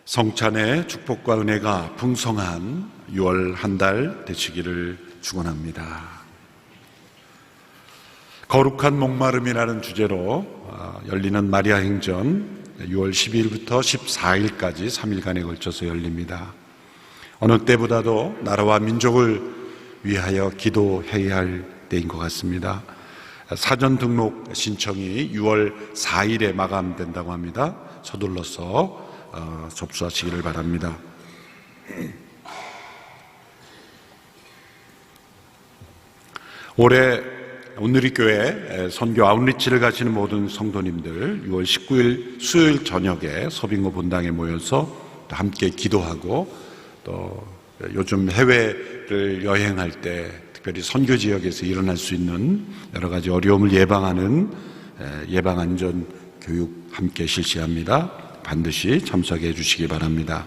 성찬의 축복과 은혜가 풍성한 6월 한 달 되시기를 축원합니다. 거룩한 목마름이라는 주제로 열리는 마리아 행전 6월 12일부터 14일까지 3일간에 걸쳐서 열립니다. 어느 때보다도 나라와 민족을 위하여 기도해야 할 때인 것 같습니다. 사전 등록 신청이 6월 4일에 마감된다고 합니다. 서둘러서 접수하시기를 바랍니다. 올해 온누리교회 선교 아웃리치를 가시는 모든 성도님들 6월 19일 수요일 저녁에 서빙고 본당에 모여서 함께 기도하고 또 요즘 해외를 여행할 때 특별히 선교 지역에서 일어날 수 있는 여러 가지 어려움을 예방하는 예방안전 교육 함께 실시합니다. 반드시 참석해 주시기 바랍니다.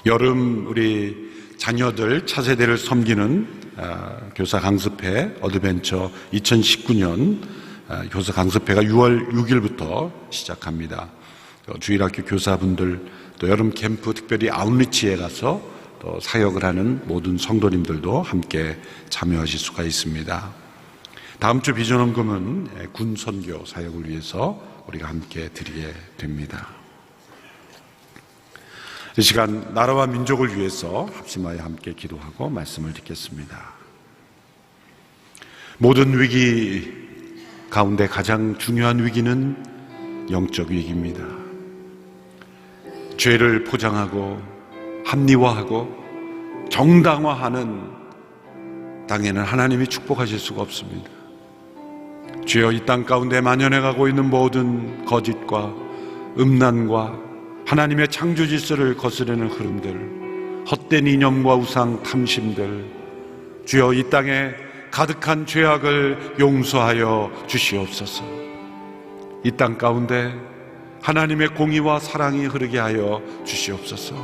여름 우리 자녀들 차세대를 섬기는 교사 강습회 어드벤처 2019년 교사 강습회가 6월 6일부터 시작합니다. 주일학교 교사분들 또 여름 캠프 특별히 아웃리치에 가서 또 사역을 하는 모든 성도님들도 함께 참여하실 수가 있습니다. 다음 주 비전헌금은 군 선교 사역을 위해서 우리가 함께 드리게 됩니다. 이 시간 나라와 민족을 위해서 합심하여 함께 기도하고 말씀을 듣겠습니다. 모든 위기 가운데 가장 중요한 위기는 영적 위기입니다. 죄를 포장하고 합리화하고 정당화하는 땅에는 하나님이 축복하실 수가 없습니다. 주여, 이 땅 가운데 만연해가고 있는 모든 거짓과 음란과 하나님의 창조 질서를 거스르는 흐름들, 헛된 이념과 우상 탐심들, 주여 이 땅에 가득한 죄악을 용서하여 주시옵소서. 이 땅 가운데 하나님의 공의와 사랑이 흐르게 하여 주시옵소서.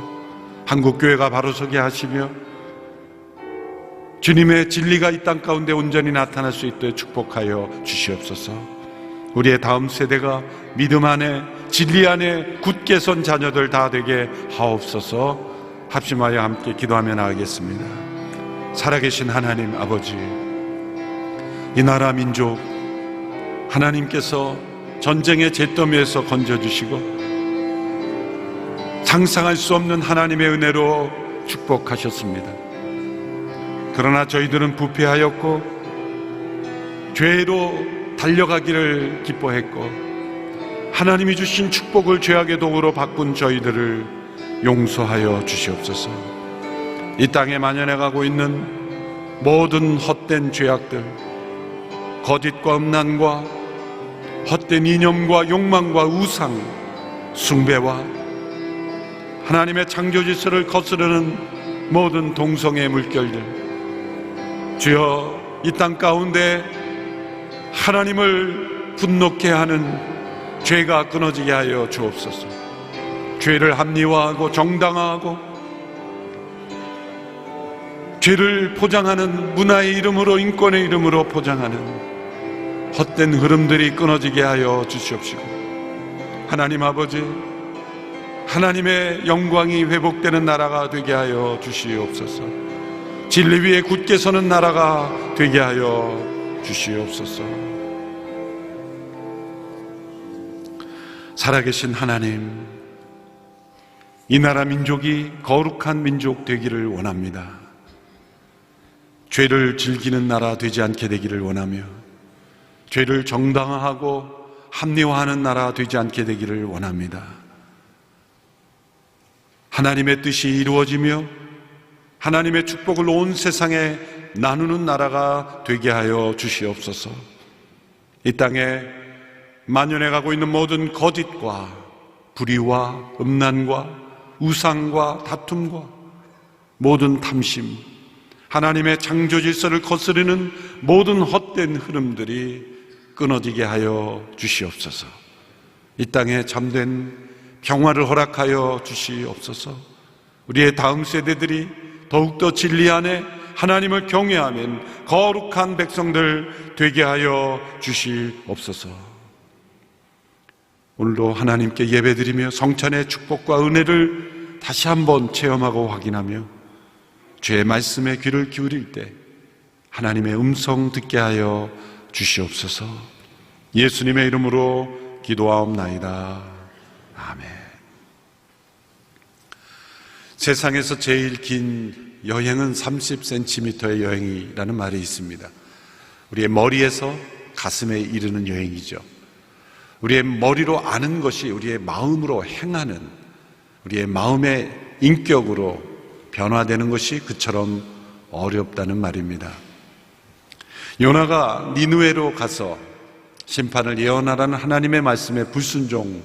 한국교회가 바로 서게 하시며 주님의 진리가 이 땅 가운데 온전히 나타날 수 있도록 축복하여 주시옵소서. 우리의 다음 세대가 믿음 안에 진리 안에 굳게 선 자녀들 다 되게 하옵소서. 합심하여 함께 기도하며 나가겠습니다. 살아계신 하나님 아버지, 이 나라 민족 하나님께서 전쟁의 잿더미에서 건져주시고 상상할 수 없는 하나님의 은혜로 축복하셨습니다. 그러나 저희들은 부패하였고 죄로 달려가기를 기뻐했고 하나님이 주신 축복을 죄악의 도구로 바꾼 저희들을 용서하여 주시옵소서. 이 땅에 만연해가고 있는 모든 헛된 죄악들, 거짓과 음란과 헛된 이념과 욕망과 우상 숭배와 하나님의 창조 질서를 거스르는 모든 동성애 물결들, 주여 이 땅 가운데 하나님을 분노케 하는 죄가 끊어지게 하여 주옵소서. 죄를 합리화하고 정당화하고 죄를 포장하는 문화의 이름으로, 인권의 이름으로 포장하는 헛된 흐름들이 끊어지게 하여 주시옵시고, 하나님 아버지, 하나님의 영광이 회복되는 나라가 되게 하여 주시옵소서. 진리 위에 굳게 서는 나라가 되게 하여 주시옵소서. 살아계신 하나님, 이 나라 민족이 거룩한 민족 되기를 원합니다. 죄를 즐기는 나라 되지 않게 되기를 원하며 죄를 정당화하고 합리화하는 나라 되지 않게 되기를 원합니다. 하나님의 뜻이 이루어지며 하나님의 축복을 온 세상에 나누는 나라가 되게 하여 주시옵소서. 이 땅에 만연해가고 있는 모든 거짓과 불의와 음란과 우상과 다툼과 모든 탐심, 하나님의 창조 질서를 거스르는 모든 헛된 흐름들이 끊어지게 하여 주시옵소서. 이 땅에 참된 평화를 허락하여 주시옵소서. 우리의 다음 세대들이 더욱더 진리 안에 하나님을 경외하면 거룩한 백성들 되게 하여 주시옵소서. 오늘도 하나님께 예배드리며 성찬의 축복과 은혜를 다시 한번 체험하고 확인하며 주의 말씀에 귀를 기울일 때 하나님의 음성 듣게 하여 주시옵소서. 예수님의 이름으로 기도하옵나이다. 아멘. 세상에서 제일 긴 여행은 30cm의 여행이라는 말이 있습니다. 우리의 머리에서 가슴에 이르는 여행이죠. 우리의 머리로 아는 것이 우리의 마음으로 행하는, 우리의 마음의 인격으로 변화되는 것이 그처럼 어렵다는 말입니다. 요나가 니느웨로 가서 심판을 예언하라는 하나님의 말씀에 불순종하여서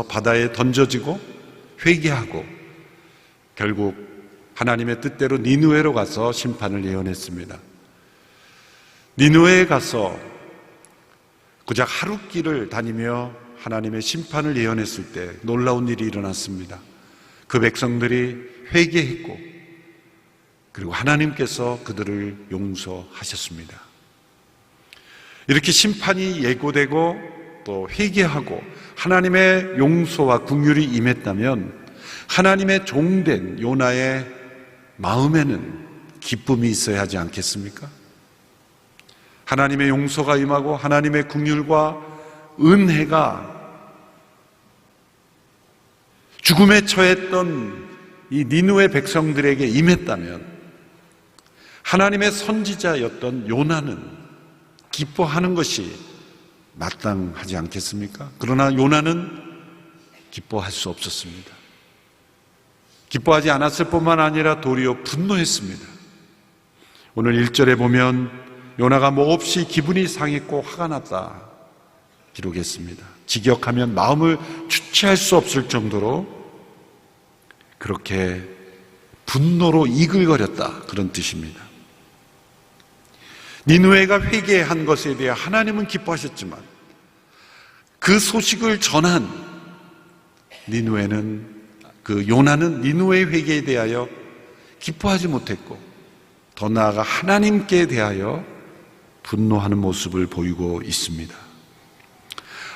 바다에 던져지고 회개하고 결국 하나님의 뜻대로 니느웨로 가서 심판을 예언했습니다. 니느웨에 가서 고작 하루 길을 다니며 하나님의 심판을 예언했을 때 놀라운 일이 일어났습니다. 그 백성들이 회개했고 그리고 하나님께서 그들을 용서하셨습니다. 이렇게 심판이 예고되고 또 회개하고 하나님의 용서와 긍휼이 임했다면 하나님의 종된 요나의 마음에는 기쁨이 있어야 하지 않겠습니까? 하나님의 용서가 임하고 하나님의 긍휼과 은혜가 죽음에 처했던 이 니느웨 백성들에게 임했다면 하나님의 선지자였던 요나는 기뻐하는 것이 마땅하지 않겠습니까? 그러나 요나는 기뻐할 수 없었습니다. 기뻐하지 않았을 뿐만 아니라 도리어 분노했습니다. 오늘 1절에 보면 요나가 몹시 기분이 상했고 화가 났다 기록했습니다. 직역하면 마음을 주체할 수 없을 정도로 그렇게 분노로 이글거렸다 그런 뜻입니다. 니느웨가 회개한 것에 대해 하나님은 기뻐하셨지만 그 소식을 전한 요나는 니느웨의 회개에 대하여 기뻐하지 못했고 더 나아가 하나님께 대하여 분노하는 모습을 보이고 있습니다.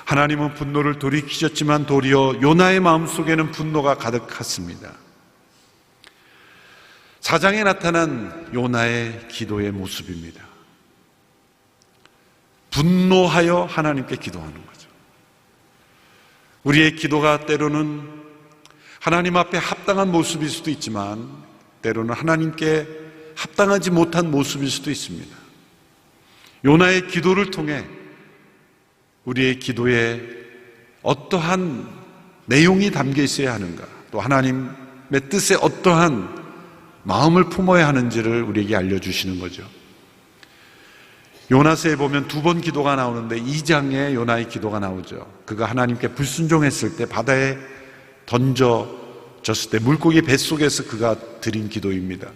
하나님은 분노를 돌이키셨지만 도리어 요나의 마음속에는 분노가 가득했습니다. 4장에 나타난 요나의 기도의 모습입니다. 분노하여 하나님께 기도하는 거죠. 우리의 기도가 때로는 하나님 앞에 합당한 모습일 수도 있지만 때로는 하나님께 합당하지 못한 모습일 수도 있습니다. 요나의 기도를 통해 우리의 기도에 어떠한 내용이 담겨 있어야 하는가, 또 하나님의 뜻에 어떠한 마음을 품어야 하는지를 우리에게 알려주시는 거죠. 요나서에 보면 2번 기도가 나오는데 2장에 요나의 기도가 나오죠. 그가 하나님께 불순종했을 때 바다에 던져졌을 때 물고기 뱃속에서 그가 드린 기도입니다.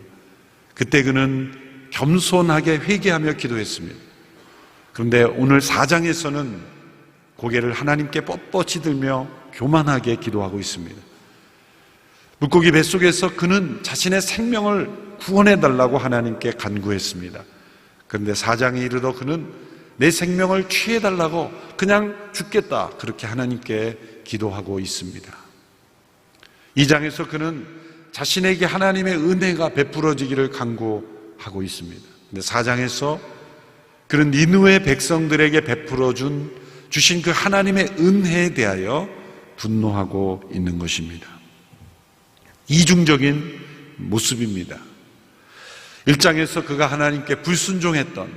그때 그는 겸손하게 회개하며 기도했습니다. 그런데 오늘 4장에서는 고개를 하나님께 뻣뻣이 들며 교만하게 기도하고 있습니다. 물고기 뱃속에서 그는 자신의 생명을 구원해달라고 하나님께 간구했습니다. 그런데 4장에 이르러 그는 내 생명을 취해달라고 그냥 죽겠다 그렇게 하나님께 기도하고 있습니다. 2장에서 그는 자신에게 하나님의 은혜가 베풀어지기를 간구하고 있습니다. 그런데 4장에서 그는 니느웨 백성들에게 베풀어 주신 그 하나님의 은혜에 대하여 분노하고 있는 것입니다. 이중적인 모습입니다. 1장에서 그가 하나님께 불순종했던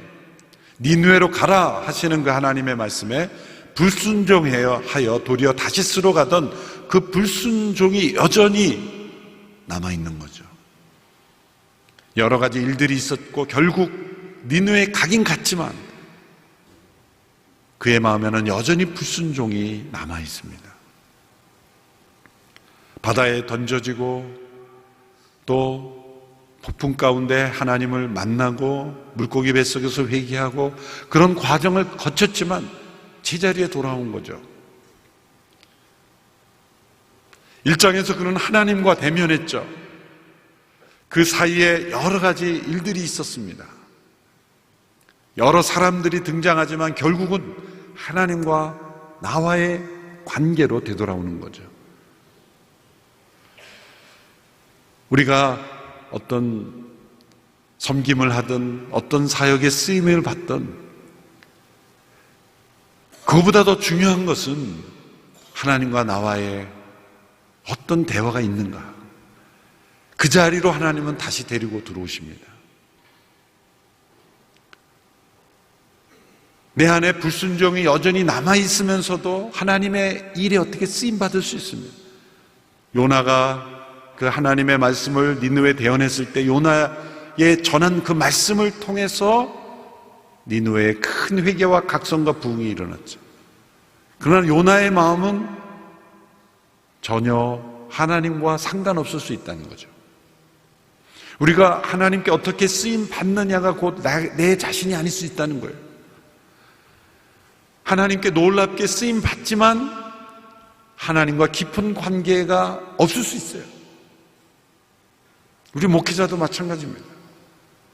니느웨로 가라 하시는 그 하나님의 말씀에 불순종하여 도리어 다시스로 가던 그 불순종이 여전히 남아있는 거죠. 여러 가지 일들이 있었고 결국 니느웨에 가긴 갔지만 그의 마음에는 여전히 불순종이 남아있습니다. 바다에 던져지고 또 폭풍 가운데 하나님을 만나고 물고기 뱃속에서 회개하고 그런 과정을 거쳤지만 제자리에 돌아온 거죠. 1장에서 그는 하나님과 대면했죠. 그 사이에 여러 가지 일들이 있었습니다. 여러 사람들이 등장하지만 결국은 하나님과 나와의 관계로 되돌아오는 거죠. 우리가 어떤 섬김을 하든 어떤 사역에 쓰임을 받든 그보다 더 중요한 것은 하나님과 나와의 어떤 대화가 있는가. 그 자리로 하나님은 다시 데리고 들어오십니다. 내 안에 불순종이 여전히 남아있으면서도 하나님의 일에 어떻게 쓰임받을 수 있습니다. 요나가 그 하나님의 말씀을 니느웨에 대언했을 때 요나의 전한 그 말씀을 통해서 니느웨에 큰 회개와 각성과 부흥이 일어났죠. 그러나 요나의 마음은 전혀 하나님과 상관없을 수 있다는 거죠. 우리가 하나님께 어떻게 쓰임 받느냐가 곧 내 자신이 아닐 수 있다는 거예요. 하나님께 놀랍게 쓰임 받지만 하나님과 깊은 관계가 없을 수 있어요. 우리 목회자도 마찬가지입니다.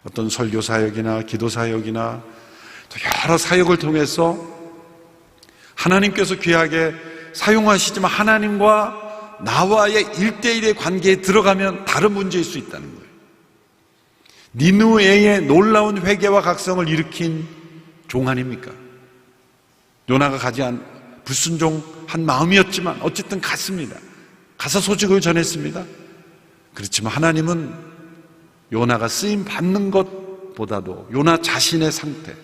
어떤 설교 사역이나 기도 사역이나 또 여러 사역을 통해서 하나님께서 귀하게 사용하시지만 하나님과 나와의 1대1의 관계에 들어가면 다른 문제일 수 있다는 거예요. 니느웨의 놀라운 회개와 각성을 일으킨 종 아닙니까? 요나가 불순종한 마음이었지만 어쨌든 갔습니다. 가서 소식을 전했습니다. 그렇지만 하나님은 요나가 쓰임 받는 것보다도 요나 자신의 상태,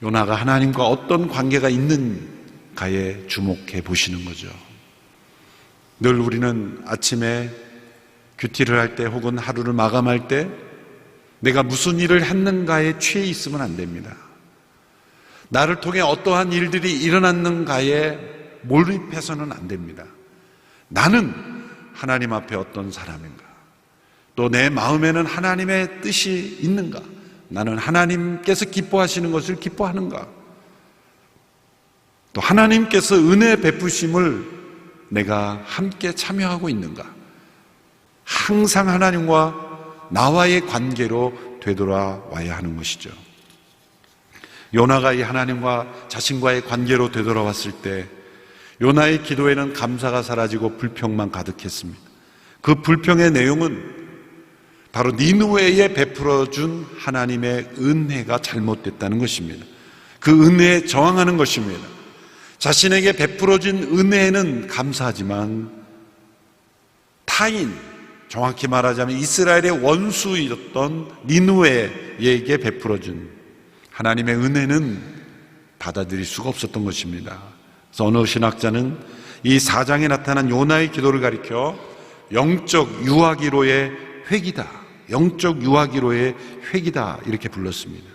요나가 하나님과 어떤 관계가 있는가에 주목해 보시는 거죠. 늘 우리는 아침에 큐티를 할 때 혹은 하루를 마감할 때 내가 무슨 일을 했는가에 취해 있으면 안 됩니다. 나를 통해 어떠한 일들이 일어났는가에 몰입해서는 안 됩니다. 나는 하나님 앞에 어떤 사람인가? 또 내 마음에는 하나님의 뜻이 있는가? 나는 하나님께서 기뻐하시는 것을 기뻐하는가? 또 하나님께서 은혜 베푸심을 내가 함께 참여하고 있는가? 항상 하나님과 나와의 관계로 되돌아와야 하는 것이죠. 요나가 이 하나님과 자신과의 관계로 되돌아왔을 때 요나의 기도에는 감사가 사라지고 불평만 가득했습니다. 그 불평의 내용은 바로 니느웨에 베풀어준 하나님의 은혜가 잘못됐다는 것입니다. 그 은혜에 저항하는 것입니다. 자신에게 베풀어진 은혜에는 감사하지만 타인, 정확히 말하자면 이스라엘의 원수였던 니느웨에게 베풀어준 하나님의 은혜는 받아들일 수가 없었던 것입니다. 그래서 어느 신학자는 이 4장에 나타난 요나의 기도를 가리켜 영적 유아기로의 회기다, 영적 유아기로의 회기다 이렇게 불렀습니다.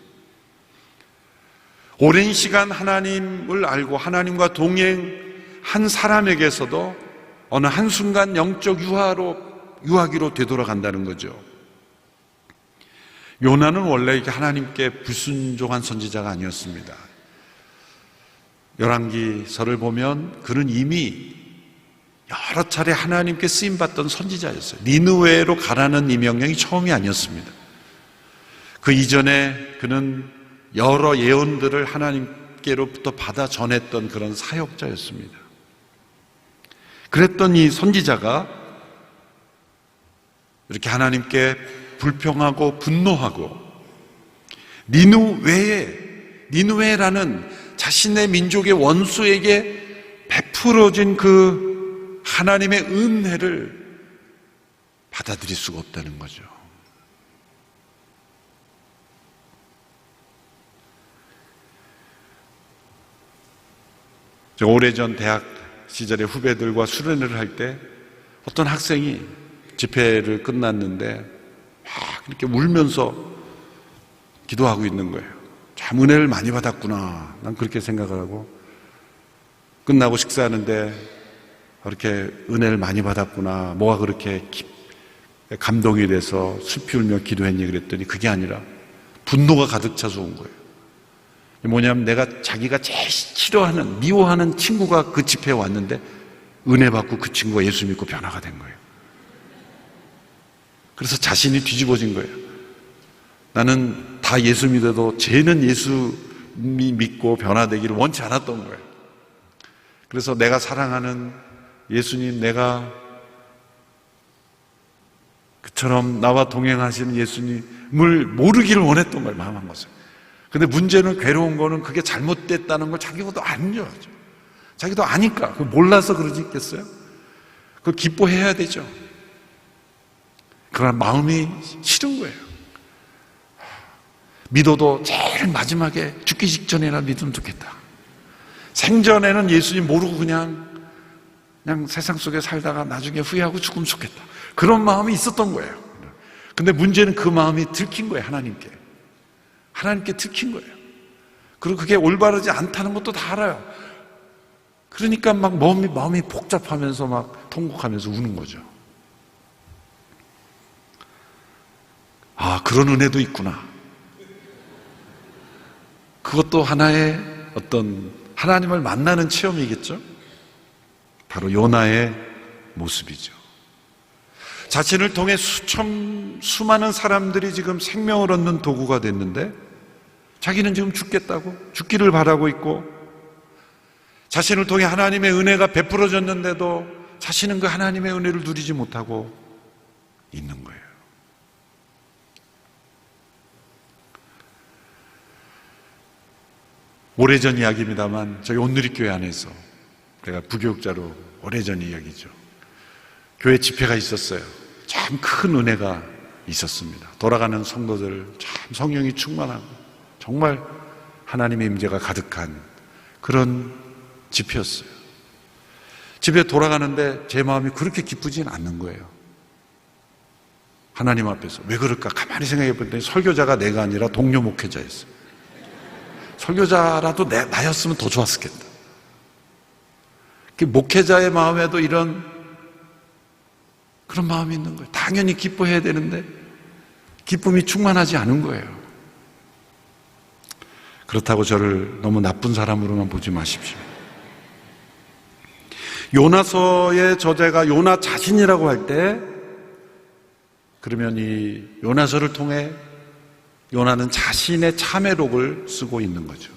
오랜 시간 하나님을 알고 하나님과 동행한 사람에게서도 어느 한순간 영적 유아기로 되돌아간다는 거죠. 요나는 원래 하나님께 불순종한 선지자가 아니었습니다. 열왕기서를 보면 그는 이미 여러 차례 하나님께 쓰임받던 선지자였어요. 니느웨로 가라는 이 명령이 처음이 아니었습니다. 그 이전에 그는 여러 예언들을 하나님께로부터 받아 전했던 그런 사역자였습니다. 그랬던 이 선지자가 이렇게 하나님께 불평하고 분노하고 니느웨라는 자신의 민족의 원수에게 베풀어진 그 하나님의 은혜를 받아들일 수가 없다는 거죠. 저 오래전 대학 시절에 후배들과 수련회를 할 때 어떤 학생이 집회를 끝났는데 막 이렇게 울면서 기도하고 있는 거예요. 참 은혜를 많이 받았구나. 난 그렇게 생각을 하고 끝나고 식사하는데 이렇게 은혜를 많이 받았구나. 뭐가 그렇게 감동이 돼서 슬피 울며 기도했니 그랬더니 그게 아니라 분노가 가득 차서 온 거예요. 뭐냐면 자기가 제일 싫어하는 미워하는 친구가 그 집회에 왔는데 은혜 받고 그 친구가 예수 믿고 변화가 된 거예요. 그래서 자신이 뒤집어진 거예요. 나는 다 예수 믿어도 쟤는 예수 믿고 변화되기를 원치 않았던 거예요. 그래서 내가 사랑하는 예수님, 내가 그처럼 나와 동행하시는 예수님을 모르기를 원했던 거예요, 마음 한 것을. 근데 문제는, 괴로운 거는 그게 잘못됐다는 걸 자기도 알죠. 자기도 아니까. 그 몰라서 그러지 있겠어요? 그걸 기뻐해야 되죠. 그러나 마음이 싫은 거예요. 믿어도 제일 마지막에 죽기 직전에나 믿으면 좋겠다. 생전에는 예수님 모르고 그냥 세상 속에 살다가 나중에 후회하고 죽으면 좋겠다. 그런 마음이 있었던 거예요. 근데 문제는 그 마음이 들킨 거예요, 하나님께. 하나님께 들킨 거예요. 그리고 그게 올바르지 않다는 것도 다 알아요. 그러니까 막 마음이 복잡하면서 막 통곡하면서 우는 거죠. 아, 그런 은혜도 있구나. 그것도 하나의 어떤 하나님을 만나는 체험이겠죠? 바로 요나의 모습이죠. 자신을 통해 수많은 사람들이 지금 생명을 얻는 도구가 됐는데 자기는 지금 죽겠다고, 죽기를 바라고 있고, 자신을 통해 하나님의 은혜가 베풀어졌는데도 자신은 그 하나님의 은혜를 누리지 못하고 있는 거예요. 오래전 이야기입니다만 저희 온누리교회 안에서, 제가 부교육자로 오래전 이야기죠, 교회 집회가 있었어요. 참 큰 은혜가 있었습니다. 돌아가는 성도들 참 성령이 충만하고 정말 하나님의 임재가 가득한 그런 집회였어요. 집에 돌아가는데 제 마음이 그렇게 기쁘진 않는 거예요. 하나님 앞에서. 왜 그럴까? 가만히 생각해 보니 설교자가 내가 아니라 동료 목회자였어요. 설교자라도 나였으면 더 좋았겠다. 목회자의 마음에도 그런 마음이 있는 거예요. 당연히 기뻐해야 되는데 기쁨이 충만하지 않은 거예요. 그렇다고 저를 너무 나쁜 사람으로만 보지 마십시오. 요나서의 저자가 요나 자신이라고 할 때, 그러면 이 요나서를 통해 요나는 자신의 참회록을 쓰고 있는 거죠.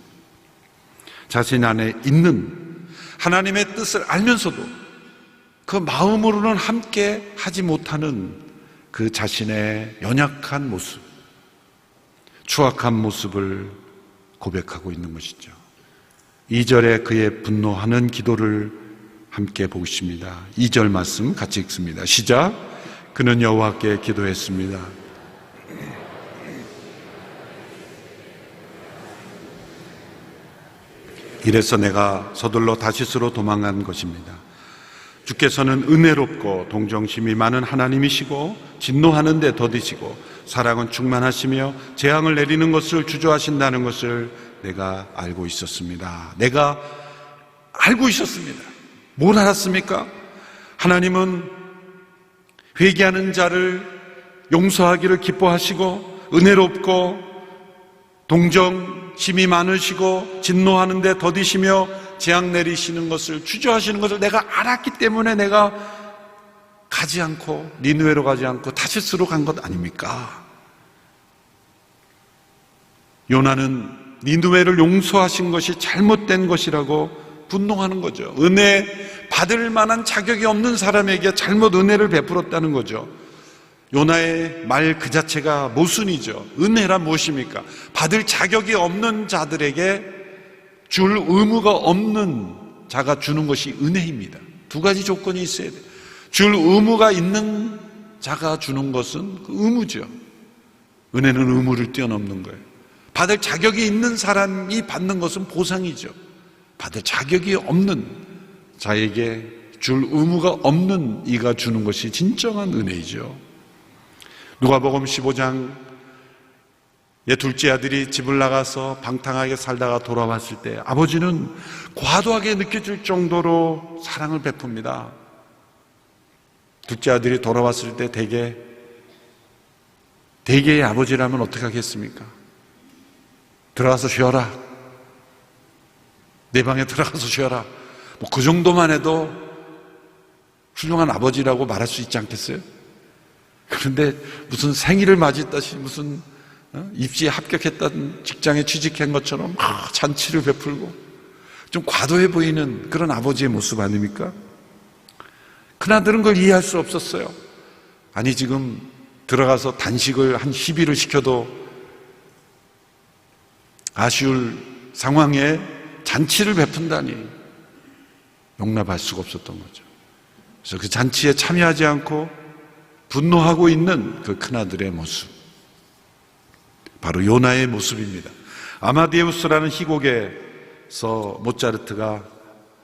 자신 안에 있는 하나님의 뜻을 알면서도 그 마음으로는 함께 하지 못하는 그 자신의 연약한 모습, 추악한 모습을 고백하고 있는 것이죠. 2절에 그의 분노하는 기도를 함께 보십니다. 2절 말씀 같이 읽습니다. 시작. 그는 여호와께 기도했습니다. 이래서 내가 서둘러 다시스로 도망간 것입니다. 주께서는 은혜롭고 동정심이 많은 하나님이시고 진노하는 데 더디시고 사랑은 충만하시며 재앙을 내리는 것을 주저하신다는 것을 내가 알고 있었습니다. 내가 알고 있었습니다. 뭘 알았습니까? 하나님은 회개하는 자를 용서하기를 기뻐하시고 은혜롭고 동정심이 많으시고 진노하는 데 더디시며 재앙 내리시는 것을 주저하시는 것을 내가 알았기 때문에 내가 가지 않고 니느웨로 가지 않고 다시스로 간 것 아닙니까? 요나는 니느웨를 용서하신 것이 잘못된 것이라고 분노하는 거죠. 은혜 받을 만한 자격이 없는 사람에게 잘못 은혜를 베풀었다는 거죠. 요나의 말 그 자체가 모순이죠. 은혜란 무엇입니까? 받을 자격이 없는 자들에게 줄 의무가 없는 자가 주는 것이 은혜입니다. 두 가지 조건이 있어야 돼요. 줄 의무가 있는 자가 주는 것은 그 의무죠. 은혜는 의무를 뛰어넘는 거예요. 받을 자격이 있는 사람이 받는 것은 보상이죠. 받을 자격이 없는 자에게 줄 의무가 없는 이가 주는 것이 진정한 은혜이죠. 누가복음 15장 둘째 아들이 집을 나가서 방탕하게 살다가 돌아왔을 때 아버지는 과도하게 느껴질 정도로 사랑을 베풉니다. 둘째 아들이 돌아왔을 때 대개의 아버지라면 어떻게 하겠습니까? 들어가서 쉬어라. 내 방에 들어가서 쉬어라. 뭐 그 정도만 해도 훌륭한 아버지라고 말할 수 있지 않겠어요? 그런데 무슨 생일을 맞이했다시 무슨 입시에 합격했다는 직장에 취직한 것처럼 잔치를 베풀고 좀 과도해 보이는 그런 아버지의 모습 아닙니까? 큰아들은 그걸 이해할 수 없었어요. 아니, 지금 들어가서 단식을 한 10일을 시켜도 아쉬울 상황에 잔치를 베푼다니 용납할 수가 없었던 거죠. 그래서 그 잔치에 참여하지 않고 분노하고 있는 그 큰아들의 모습, 바로 요나의 모습입니다. 아마데우스라는 희곡에서 모차르트가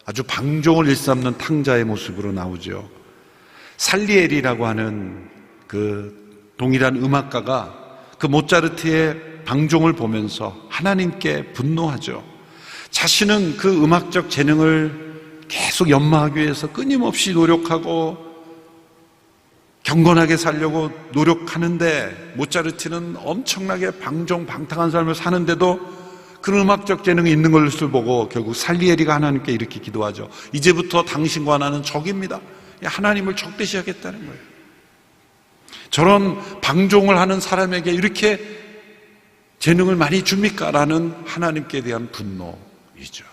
아주 방종을 일삼는 탕자의 모습으로 나오죠. 살리에리라고 하는 그 동일한 음악가가 그 모차르트의 방종을 보면서 하나님께 분노하죠. 자신은 그 음악적 재능을 계속 연마하기 위해서 끊임없이 노력하고 경건하게 살려고 노력하는데, 모차르트는 엄청나게 방탕한 삶을 사는데도 그런 음악적 재능이 있는 것을 보고 결국 살리에리가 하나님께 이렇게 기도하죠. 이제부터 당신과 나는 적입니다. 하나님을 적대시하겠다는 거예요. 저런 방종을 하는 사람에게 이렇게 재능을 많이 줍니까? 라는 하나님께 대한 분노이죠.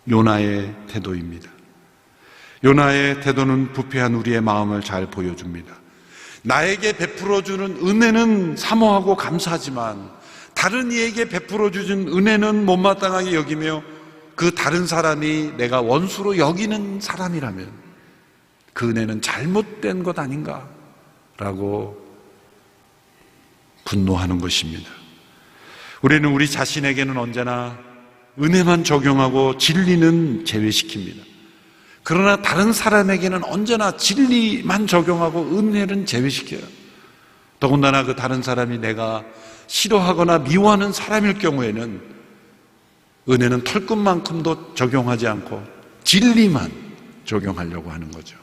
요나의 태도입니다. 요나의 태도는 부패한 우리의 마음을 잘 보여줍니다. 나에게 베풀어주는 은혜는 사모하고 감사하지만 다른 이에게 베풀어주는 은혜는 못마땅하게 여기며 그 다른 사람이 내가 원수로 여기는 사람이라면 그 은혜는 잘못된 것 아닌가? 라고 분노하는 것입니다. 우리는 우리 자신에게는 언제나 은혜만 적용하고 진리는 제외시킵니다. 그러나 다른 사람에게는 언제나 진리만 적용하고 은혜는 제외시켜요. 더군다나 그 다른 사람이 내가 싫어하거나 미워하는 사람일 경우에는 은혜는 털끝만큼도 적용하지 않고 진리만 적용하려고 하는 거죠.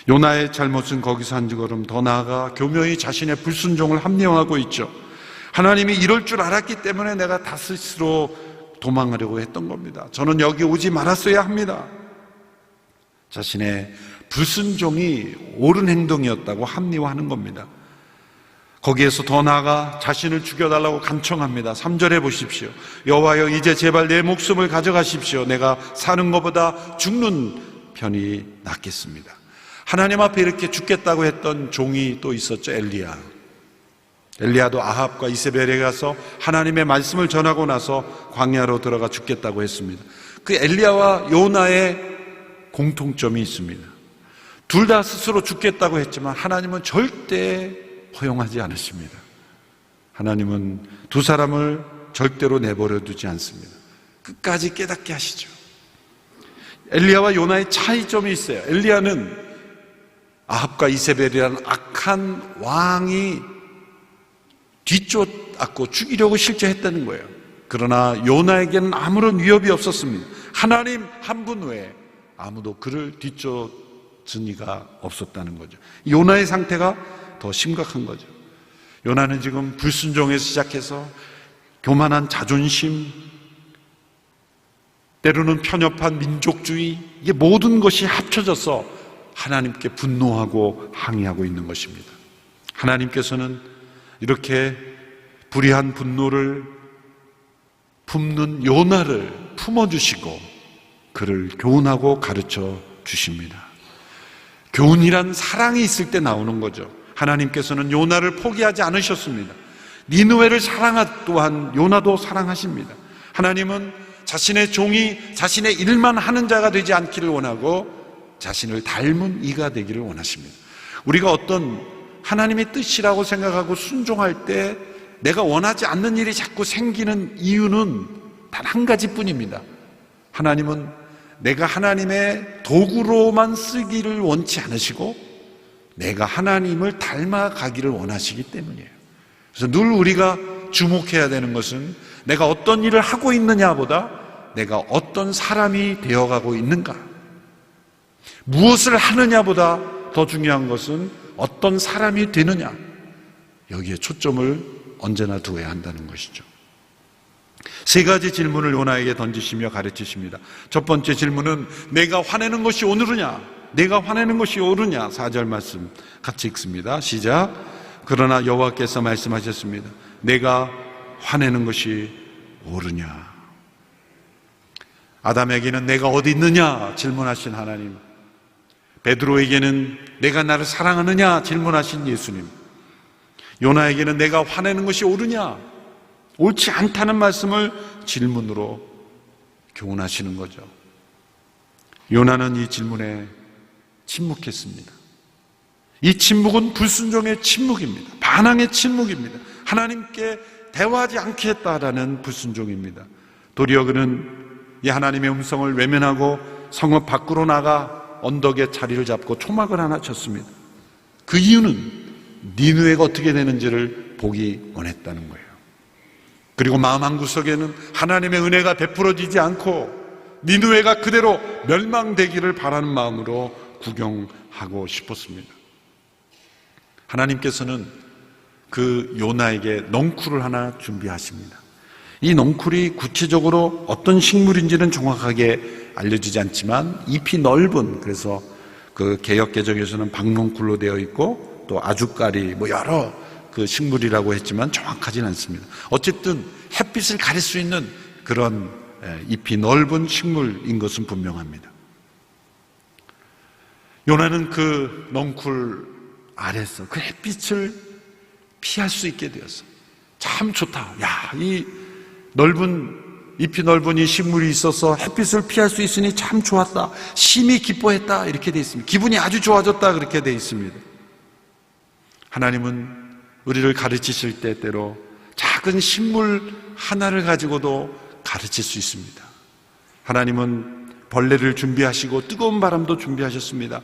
요나의 잘못은 거기서 한 걸음 더 나아가 교묘히 자신의 불순종을 합리화하고 있죠. 하나님이 이럴 줄 알았기 때문에 내가 다스스로 도망하려고 했던 겁니다. 저는 여기 오지 말았어야 합니다. 자신의 불순종이 옳은 행동이었다고 합리화하는 겁니다. 거기에서 더 나아가 자신을 죽여달라고 간청합니다. 3절에 보십시오. 여호와여, 이제 제발 내 목숨을 가져가십시오. 내가 사는 것보다 죽는 편이 낫겠습니다. 하나님 앞에 이렇게 죽겠다고 했던 종이 또 있었죠. 엘리야. 엘리야도 아합과 이세벨에 가서 하나님의 말씀을 전하고 나서 광야로 들어가 죽겠다고 했습니다. 그 엘리야와 요나의 공통점이 있습니다. 둘 다 스스로 죽겠다고 했지만 하나님은 절대 허용하지 않으십니다. 하나님은 두 사람을 절대로 내버려 두지 않습니다. 끝까지 깨닫게 하시죠. 엘리야와 요나의 차이점이 있어요. 엘리야는 아합과 이세벨이라는 악한 왕이 뒤쫓았고 죽이려고 실제 했다는 거예요. 그러나 요나에게는 아무런 위협이 없었습니다. 하나님 한 분 외에 아무도 그를 뒤쫓은 이가 없었다는 거죠. 요나의 상태가 더 심각한 거죠. 요나는 지금 불순종에서 시작해서 교만한 자존심, 때로는 편협한 민족주의, 이게 모든 것이 합쳐져서 하나님께 분노하고 항의하고 있는 것입니다. 하나님께서는 이렇게 불의한 분노를 품는 요나를 품어주시고 그를 교훈하고 가르쳐 주십니다. 교훈이란 사랑이 있을 때 나오는 거죠. 하나님께서는 요나를 포기하지 않으셨습니다. 니느웨를 사랑한 또한 요나도 사랑하십니다. 하나님은 자신의 종이 자신의 일만 하는 자가 되지 않기를 원하고 자신을 닮은 이가 되기를 원하십니다. 우리가 어떤 하나님의 뜻이라고 생각하고 순종할 때 내가 원하지 않는 일이 자꾸 생기는 이유는 단 한 가지뿐입니다. 하나님은 내가 하나님의 도구로만 쓰기를 원치 않으시고 내가 하나님을 닮아가기를 원하시기 때문이에요. 그래서 늘 우리가 주목해야 되는 것은 내가 어떤 일을 하고 있느냐보다 내가 어떤 사람이 되어가고 있는가, 무엇을 하느냐보다 더 중요한 것은 어떤 사람이 되느냐, 여기에 초점을 언제나 두어야 한다는 것이죠. 세 가지 질문을 요나에게 던지시며 가르치십니다. 첫 번째 질문은 내가 화내는 것이 옳으냐? 내가 화내는 것이 옳으냐? 4절 말씀 같이 읽습니다. 시작. 그러나 여호와께서 말씀하셨습니다. 내가 화내는 것이 옳으냐? 아담에게는 내가 어디 있느냐 질문하신 하나님, 베드로에게는 내가 나를 사랑하느냐 질문하신 예수님, 요나에게는 내가 화내는 것이 옳으냐, 옳지 않다는 말씀을 질문으로 교훈하시는 거죠. 요나는 이 질문에 침묵했습니다. 이 침묵은 불순종의 침묵입니다. 반항의 침묵입니다. 하나님께 대화하지 않겠다라는 불순종입니다. 도리어 그는 이 하나님의 음성을 외면하고 성읍 밖으로 나가 언덕에 자리를 잡고 초막을 하나 쳤습니다. 그 이유는 니느웨가 어떻게 되는지를 보기 원했다는 거예요. 그리고 마음 한구석에는 하나님의 은혜가 베풀어지지 않고 니느웨가 그대로 멸망되기를 바라는 마음으로 구경하고 싶었습니다. 하나님께서는 그 요나에게 넝쿨을 하나 준비하십니다. 이 넝쿨이 구체적으로 어떤 식물인지는 정확하게 알려지지 않지만 잎이 넓은, 그래서 그 개역개정에서는 박넝쿨로 되어 있고 또 아주까리 여러 그 식물이라고 했지만 정확하진 않습니다. 어쨌든 햇빛을 가릴 수 있는 그런 잎이 넓은 식물인 것은 분명합니다. 요나는 그 넝쿨 아래서 그 햇빛을 피할 수 있게 되었어요. 참 좋다. 야, 이 잎이 넓은 이 식물이 있어서 햇빛을 피할 수 있으니 참 좋았다. 심히 기뻐했다. 이렇게 되어 있습니다. 기분이 아주 좋아졌다. 그렇게 되어 있습니다. 하나님은 우리를 가르치실 때 때로 작은 식물 하나를 가지고도 가르칠 수 있습니다. 하나님은 벌레를 준비하시고 뜨거운 바람도 준비하셨습니다.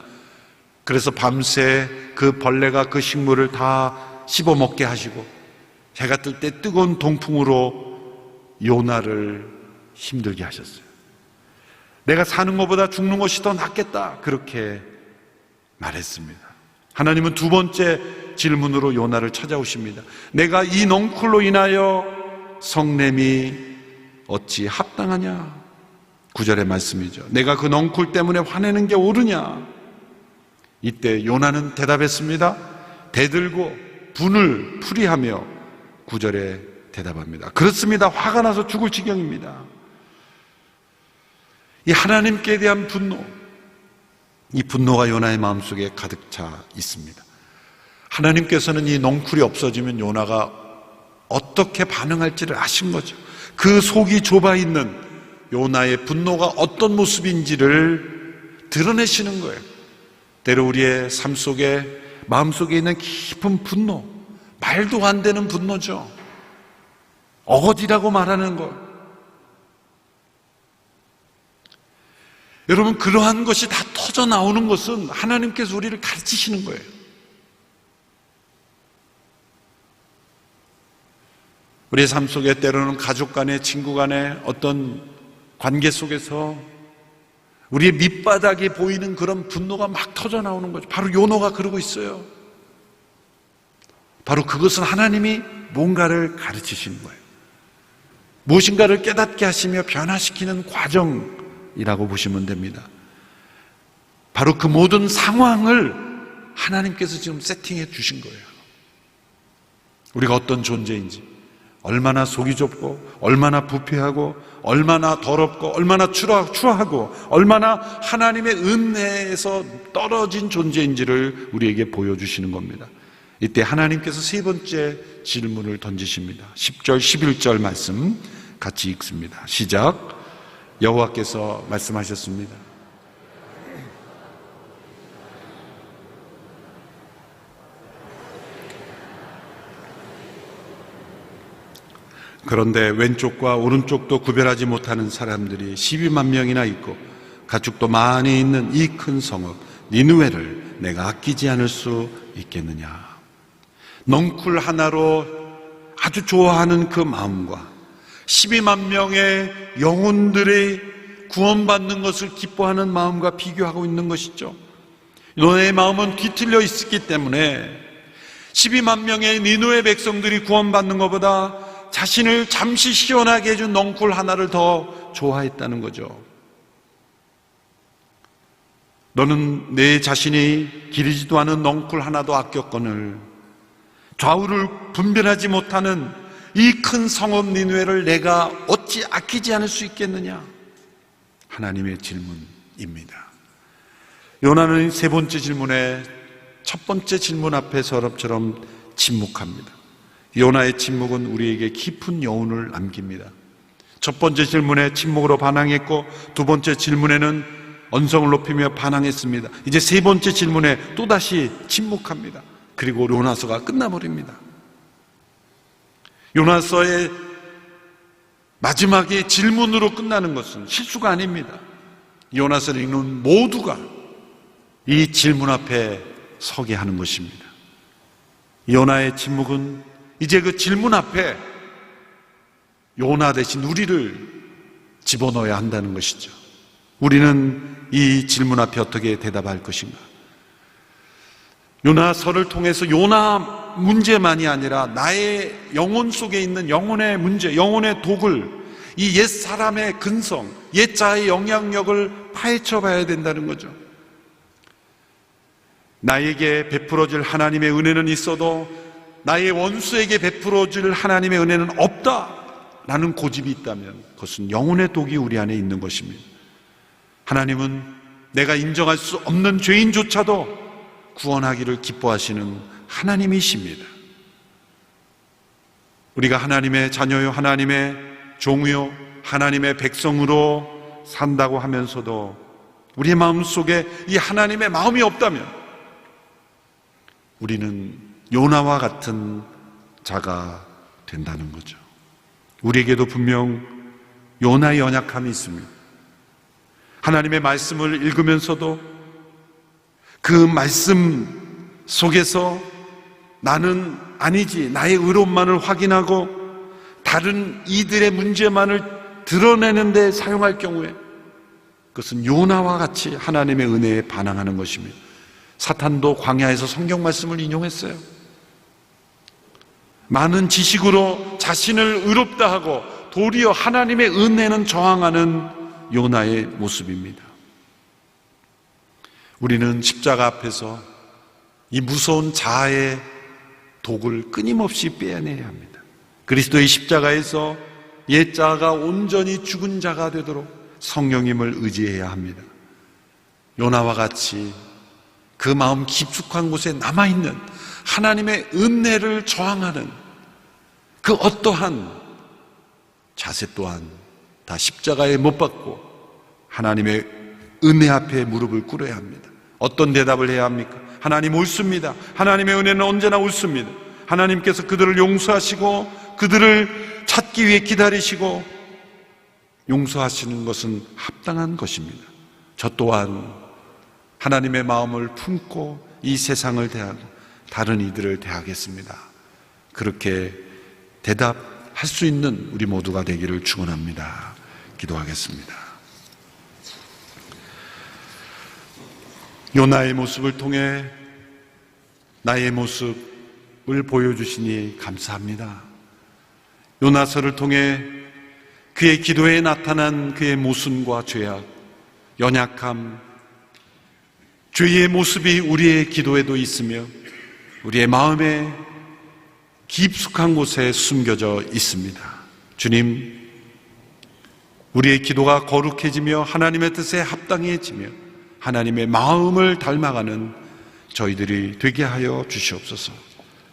그래서 밤새 그 벌레가 그 식물을 다 씹어먹게 하시고 해가 뜰 때 뜨거운 동풍으로 요나를 힘들게 하셨어요. 내가 사는 것보다 죽는 것이 더 낫겠다, 그렇게 말했습니다. 하나님은 두 번째 질문으로 요나를 찾아오십니다. 내가 이 넝쿨로 인하여 성냄이 어찌 합당하냐? 9절의 말씀이죠. 내가 그 넝쿨 때문에 화내는 게 옳으냐? 이때 요나는 대답했습니다. 대들고 분을 풀이하며 9절에 대답합니다. 그렇습니다. 화가 나서 죽을 지경입니다. 이 하나님께 대한 분노, 이 분노가 요나의 마음속에 가득 차 있습니다. 하나님께서는 이 넝쿨이 없어지면 요나가 어떻게 반응할지를 아신 거죠. 그 속이 좁아 있는 요나의 분노가 어떤 모습인지를 드러내시는 거예요. 때로 우리의 삶 속에, 마음속에 있는 깊은 분노, 말도 안 되는 분노죠. 어거지라고 말하는 것. 여러분, 그러한 것이 다 터져 나오는 것은 하나님께서 우리를 가르치시는 거예요. 우리의 삶 속에 때로는 가족 간에, 친구 간에 어떤 관계 속에서 우리의 밑바닥에 보이는 그런 분노가 막 터져 나오는 거죠. 바로 요나가 그러고 있어요. 바로 그것은 하나님이 뭔가를 가르치시는 거예요. 무엇인가를 깨닫게 하시며 변화시키는 과정이라고 보시면 됩니다. 바로 그 모든 상황을 하나님께서 지금 세팅해 주신 거예요. 우리가 어떤 존재인지, 얼마나 속이 좁고, 얼마나 부패하고, 얼마나 더럽고, 얼마나 추하고, 얼마나 하나님의 은혜에서 떨어진 존재인지를 우리에게 보여주시는 겁니다. 이때 하나님께서 세 번째 질문을 던지십니다. 10절, 11절 말씀 같이 읽습니다. 시작. 여호와께서 말씀하셨습니다. 그런데 왼쪽과 오른쪽도 구별하지 못하는 사람들이 12만 명이나 있고 가축도 많이 있는 이 큰 성읍 니느웨를 내가 아끼지 않을 수 있겠느냐. 넝쿨 하나로 아주 좋아하는 그 마음과 12만 명의 영혼들의 구원받는 것을 기뻐하는 마음과 비교하고 있는 것이죠. 너의 마음은 뒤틀려 있었기 때문에 12만 명의 니느웨 백성들이 구원받는 것보다 자신을 잠시 시원하게 해준 넝쿨 하나를 더 좋아했다는 거죠. 너는 내 자신이 기르지도 않은 넝쿨 하나도 아꼈거늘 좌우를 분별하지 못하는 이 큰 성읍 니느웨를 내가 어찌 아끼지 않을 수 있겠느냐? 하나님의 질문입니다. 요나는 세 번째 질문에 첫 번째 질문 앞에 서랍처럼 침묵합니다. 요나의 침묵은 우리에게 깊은 여운을 남깁니다. 첫 번째 질문에 침묵으로 반항했고, 두 번째 질문에는 언성을 높이며 반항했습니다. 이제 세 번째 질문에 또다시 침묵합니다. 그리고 요나서가 끝나버립니다. 요나서의 마지막에 질문으로 끝나는 것은 실수가 아닙니다. 요나서를 읽는 모두가 이 질문 앞에 서게 하는 것입니다. 요나의 침묵은 이제 그 질문 앞에 요나 대신 우리를 집어넣어야 한다는 것이죠. 우리는 이 질문 앞에 어떻게 대답할 것인가? 요나서를 통해서 요나 문제만이 아니라 나의 영혼 속에 있는 영혼의 문제, 영혼의 독을, 이 옛 사람의 근성, 옛 자의 영향력을 파헤쳐 봐야 된다는 거죠. 나에게 베풀어질 하나님의 은혜는 있어도 나의 원수에게 베풀어질 하나님의 은혜는 없다라는 고집이 있다면 그것은 영혼의 독이 우리 안에 있는 것입니다. 하나님은 내가 인정할 수 없는 죄인조차도 구원하기를 기뻐하시는 하나님이십니다. 우리가 하나님의 자녀요, 하나님의 종이요, 하나님의 백성으로 산다고 하면서도 우리의 마음속에 이 하나님의 마음이 없다면 우리는 요나와 같은 자가 된다는 거죠. 우리에게도 분명 요나의 연약함이 있습니다. 하나님의 말씀을 읽으면서도 그 말씀 속에서 나는 아니지, 나의 의로움만을 확인하고 다른 이들의 문제만을 드러내는 데 사용할 경우에 그것은 요나와 같이 하나님의 은혜에 반항하는 것입니다. 사탄도 광야에서 성경 말씀을 인용했어요. 많은 지식으로 자신을 의롭다 하고 도리어 하나님의 은혜는 저항하는 요나의 모습입니다. 우리는 십자가 앞에서 이 무서운 자아의 독을 끊임없이 빼내야 합니다. 그리스도의 십자가에서 옛 자아가 온전히 죽은 자가 되도록 성령님을 의지해야 합니다. 요나와 같이 그 마음 깊숙한 곳에 남아있는 하나님의 은혜를 저항하는 그 어떠한 자세 또한 다 십자가에 못 박고 하나님의 은혜 앞에 무릎을 꿇어야 합니다. 어떤 대답을 해야 합니까? 하나님 옳습니다. 하나님의 은혜는 언제나 옳습니다. 하나님께서 그들을 용서하시고 그들을 찾기 위해 기다리시고 용서하시는 것은 합당한 것입니다. 저 또한 하나님의 마음을 품고 이 세상을 대하고 다른 이들을 대하겠습니다. 그렇게 대답할 수 있는 우리 모두가 되기를 축원합니다. 기도하겠습니다. 요나의 모습을 통해 나의 모습을 보여주시니 감사합니다. 요나서를 통해 그의 기도에 나타난 그의 모순과 죄악, 연약함, 죄의 모습이 우리의 기도에도 있으며 우리의 마음에 깊숙한 곳에 숨겨져 있습니다. 주님, 우리의 기도가 거룩해지며 하나님의 뜻에 합당해지며 하나님의 마음을 닮아가는 저희들이 되게 하여 주시옵소서.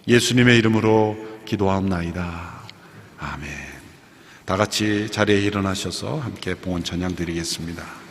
예수님의 이름으로 기도하옵나이다. 아멘. 다 같이 자리에 일어나셔서 함께 봉헌 찬양 드리겠습니다.